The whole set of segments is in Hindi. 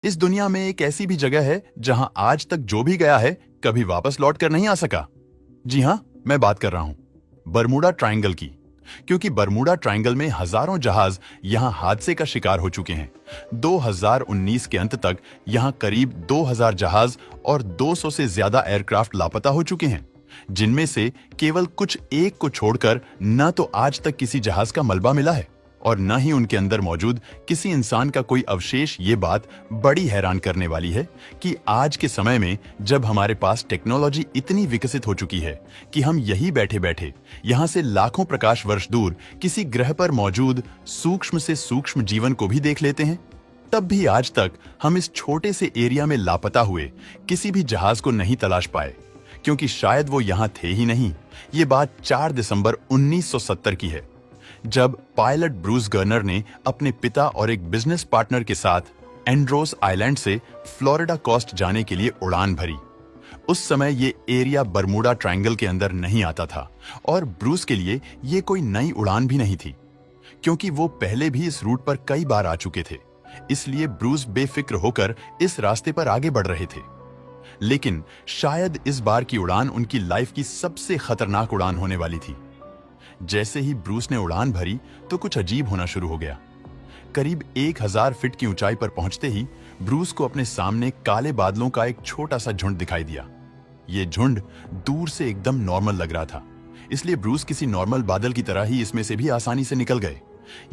इस दुनिया में एक ऐसी भी जगह है जहां आज तक जो भी गया है कभी वापस लौट कर नहीं आ सका। जी हां, मैं बात कर रहा हूं बरमूडा ट्रायंगल की। क्योंकि बरमूडा ट्रायंगल में हजारों जहाज यहां हादसे का शिकार हो चुके हैं। 2019 के अंत तक यहां करीब 2000 जहाज और 200 से ज्यादा एयरक्राफ्ट लापता हो चुके हैं, जिनमें से केवल कुछ एक को छोड़कर न तो आज तक किसी जहाज का मलबा मिला है और न ही उनके अंदर मौजूद किसी इंसान का कोई अवशेष। ये बात बड़ी हैरान करने वाली है कि आज के समय में जब हमारे पास टेक्नोलॉजी इतनी विकसित हो चुकी है कि हम यही बैठे बैठे यहां से लाखों प्रकाश वर्ष दूर किसी ग्रह पर मौजूद सूक्ष्म से सूक्ष्म जीवन को भी देख लेते हैं, तब भी आज तक हम इस छोटे से एरिया में लापता हुए किसी भी जहाज को नहीं तलाश पाए, क्योंकि शायद वो यहां थे ही नहीं। ये बात 4 दिसंबर 1970 की है, जब पायलट ब्रूस गर्नर ने अपने पिता और एक बिजनेस पार्टनर के साथ एंड्रोस आइलैंड से फ्लोरिडा कोस्ट जाने के लिए उड़ान भरी। उस समय ये एरिया बरमूडा ट्रायंगल के अंदर नहीं आता था और ब्रूस के लिए ये कोई नई उड़ान भी नहीं थी, क्योंकि वो पहले भी इस रूट पर कई बार आ चुके थे। इसलिए ब्रूस बेफिक्र होकर इस रास्ते पर आगे बढ़ रहे थे। लेकिन शायद इस बार की उड़ान उनकी लाइफ की सबसे खतरनाक उड़ान होने वाली थी। जैसे ही ब्रूस ने उड़ान भरी तो कुछ अजीब होना शुरू हो गया। करीब 1000 फीट की ऊंचाई पर पहुंचते ही ब्रूस को अपने सामने काले बादलों का एक छोटा सा झुंड दिखाई दिया। ये झुंड दूर से एकदम नॉर्मल लग रहा था, इसलिए ब्रूस किसी नॉर्मल बादल की तरह ही इसमें से भी आसानी से निकल गए।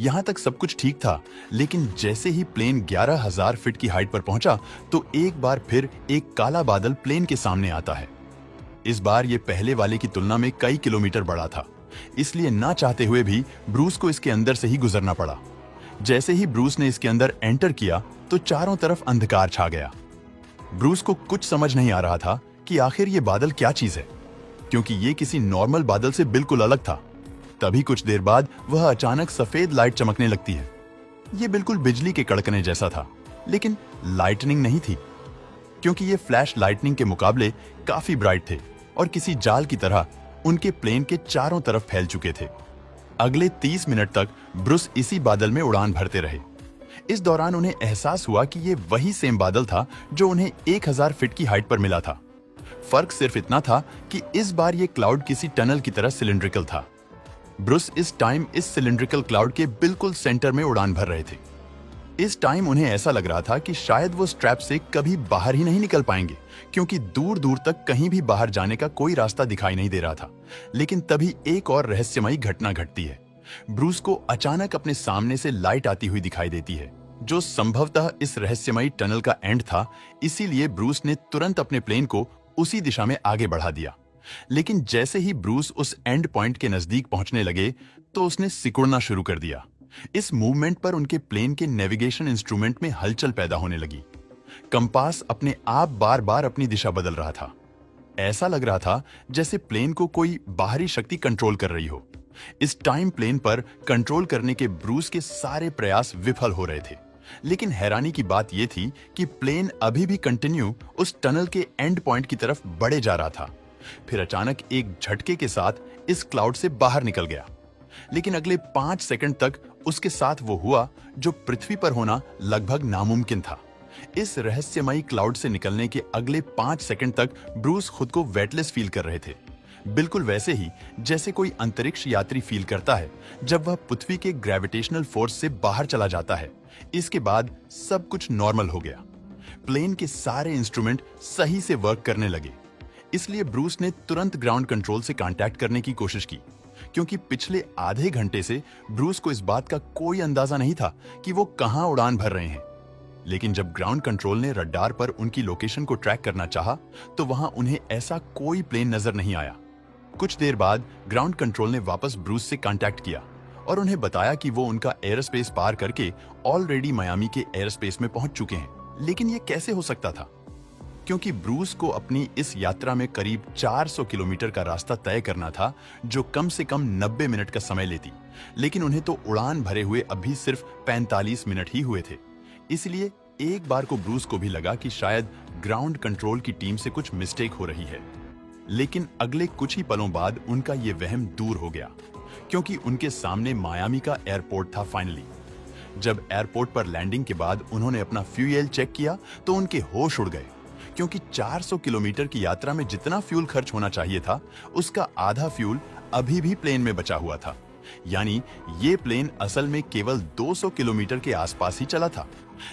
यहां तक सब कुछ ठीक था, लेकिन जैसे ही प्लेन 11000 फीट की हाइट पर पहुंचा तो एक बार फिर एक काला बादल प्लेन के सामने आता है। इस बार ये पहले वाले की तुलना में कई किलोमीटर बड़ा था, इसलिए ना चाहते हुए भी ब्रूस को इसके अंदर से ही गुजरना पड़ा। जैसे ही ब्रूस ने इसके अंदर एंटर किया तो चारों तरफ अंधकार छा गया। ब्रूस को कुछ समझ नहीं आ रहा था कि आखिर ये बादल क्या चीज है, क्योंकि ये किसी नॉर्मल बादल से बिल्कुल अलग था। तभी कुछ देर बाद वह अचानक सफेद लाइट चमकने लगती है। ये बिल्कुल बिजली के कड़कने जैसा था, लेकिन लाइटनिंग नहीं थी, क्योंकि ये फ्लैश लाइटनिंग के मुकाबले काफी ब्राइट थे और किसी जाल की तरह उनके प्लेन के चारों तरफ फैल चुके थे। अगले 30 मिनट तक ब्रूस इसी बादल में उड़ान भरते रहे। इस दौरान उन्हें एहसास हुआ कि ये वही सेम बादल था जो उन्हें 1000 फीट की हाइट पर मिला था। फर्क सिर्फ इतना था कि इस बार ये क्लाउड किसी टनल की तरह सिलिंड्रिकल था। ब्रूस इस टाइम इस सिलिंड्रिकल क्लाउड के बिल्कुल सेंटर में उड़ान भर रहे थे। इस टाइम उन्हें ऐसा लग रहा था कि शायद वो स्ट्रैप से कभी बाहर ही नहीं निकल पाएंगे, क्योंकि दूर दूर तक कहीं भी बाहर जाने का कोई रास्ता दिखाई नहीं दे रहा था। लेकिन तभी एक और रहस्यमयी घटना घटती है। ब्रूस को अचानक अपने सामने से लाइट आती हुई दिखाई देती है, जो संभवतः इस रहस्यमयी टनल का एंड था। इसीलिए ब्रूस ने तुरंत अपने प्लेन को उसी दिशा में आगे बढ़ा दिया। लेकिन जैसे ही ब्रूस उस एंड पॉइंट के नजदीक पहुंचने लगे तो उसने सिकुड़ना शुरू कर दिया। इस मूवमेंट पर उनके प्लेन के नेविगेशन इंस्ट्रूमेंट में हलचल पैदा होने लगी। कंपास अपने आप बार बार अपनी दिशा बदल रहा था। ऐसा लग रहा था जैसे प्लेन को कोई बाहरी शक्ति कंट्रोल कर रही हो। इस टाइम प्लेन पर कंट्रोल करने के ब्रूस के सारे प्रयास विफल हो रहे थे। लेकिन हैरानी की बात यह थी कि प्लेन अभी भी कंटिन्यू उस टनल के एंड पॉइंट की तरफ बढ़े जा रहा था। फिर अचानक एक झटके के साथ इस क्लाउड से बाहर निकल गया। लेकिन अगले 5 सेकंड तक उसके साथ वो हुआ जो पृथ्वी पर होना लगभग नामुमकिन था। इस रहस्यमयी क्लाउड से निकलने के अगले 5 सेकंड तक ब्रूस खुद को वेटलेस फील कर रहे थे, बिल्कुल वैसे ही जैसे कोई अंतरिक्ष यात्री फील करता है जब वह पृथ्वी के ग्रेविटेशनल फोर्स से बाहर चला जाता है। इसके बाद सब कुछ नॉर्मल हो गया। प्लेन के सारे इंस्ट्रूमेंट सही से वर्क करने लगे। इसलिए ब्रूस ने तुरंत ग्राउंड कंट्रोल से कांटेक्ट करने की कोशिश की, क्योंकि पिछले आधे घंटे से ब्रूस को इस बात का कोई अंदाजा नहीं था कि वो कहां उड़ान भर रहे हैं। लेकिन जब ग्राउंड कंट्रोल ने रडार पर उनकी लोकेशन को ट्रैक करना चाहा तो वहां उन्हें ऐसा कोई प्लेन नजर नहीं आया। कुछ देर बाद ग्राउंड कंट्रोल ने वापस ब्रूस से कांटेक्ट किया और उन्हें बताया कि वो उनका एयरस्पेस पार करके ऑलरेडी मायामी के एयरस्पेस में पहुंच चुके हैं। लेकिन ये कैसे हो सकता था, क्योंकि ब्रूस को अपनी इस यात्रा में करीब 400 किलोमीटर का रास्ता तय करना था, जो कम से कम 90 मिनट का समय लेती। लेकिन उन्हें तो उड़ान भरे हुए अभी सिर्फ 45 मिनट ही हुए थे। इसलिए एक बार को ब्रूस को भी लगा कि शायद ग्राउंड कंट्रोल की टीम से कुछ मिस्टेक हो रही है। लेकिन अगले कुछ ही पलों बाद उनका ये वहम दूर हो गया, क्योंकि उनके सामने मायामी का एयरपोर्ट था। फाइनली जब एयरपोर्ट पर लैंडिंग के बाद उन्होंने अपना फ्यूल चेक किया तो उनके होश उड़ गए, क्योंकि 400 किलोमीटर की यात्रा में जितना फ्यूल खर्च होना चाहिए था उसका आधा फ्यूल अभी भी प्लेन में बचा हुआ था। यानी ये प्लेन असल में केवल 200 किलोमीटर के आसपास ही चला था।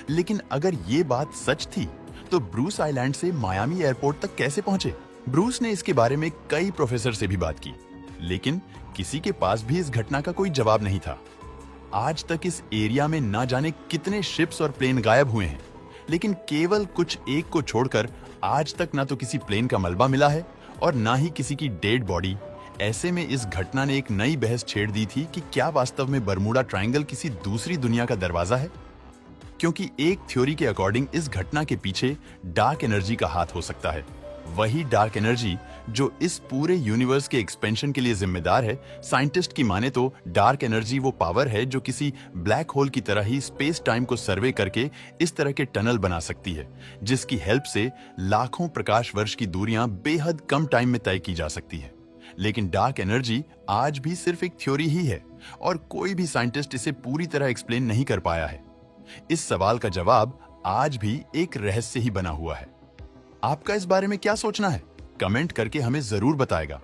लेकिन अगर ये बात सच थी तो ब्रूस आइलैंड से मायामी एयरपोर्ट तक कैसे पहुंचे? ब्रूस ने इसके बारे में कई प्रोफेसर से भी बात की, लेकिन किसी के पास भी इस घटना का कोई जवाब नहीं था। आज तक इस एरिया में ना जाने कितने शिप्स और प्लेन गायब हुए हैं, लेकिन केवल कुछ एक को छोड़कर आज तक ना तो किसी प्लेन का मलबा मिला है और ना ही किसी की डेड बॉडी। ऐसे में इस घटना ने एक नई बहस छेड़ दी थी कि क्या वास्तव में बरमूडा ट्रायंगल किसी दूसरी दुनिया का दरवाजा है? क्योंकि एक थ्योरी के अकॉर्डिंग इस घटना के पीछे डार्क एनर्जी का हाथ हो सकता है। वही डार्क एनर्जी जो इस पूरे यूनिवर्स के एक्सपेंशन के लिए जिम्मेदार है। साइंटिस्ट की माने तो डार्क एनर्जी वो पावर है जो किसी ब्लैक होल की तरह ही स्पेस टाइम को सर्वे करके इस तरह के टनल बना सकती है, जिसकी हेल्प से लाखों प्रकाश वर्ष की दूरियां बेहद कम टाइम में तय की जा सकती है। लेकिन डार्क एनर्जी आज भी सिर्फ एक थ्योरी ही है और कोई भी साइंटिस्ट इसे पूरी तरह एक्सप्लेन नहीं कर पाया है। इस सवाल का जवाब आज भी एक रहस्य ही बना हुआ है। आपका इस बारे में क्या सोचना है? कमेंट करके हमें जरूर बताएगा।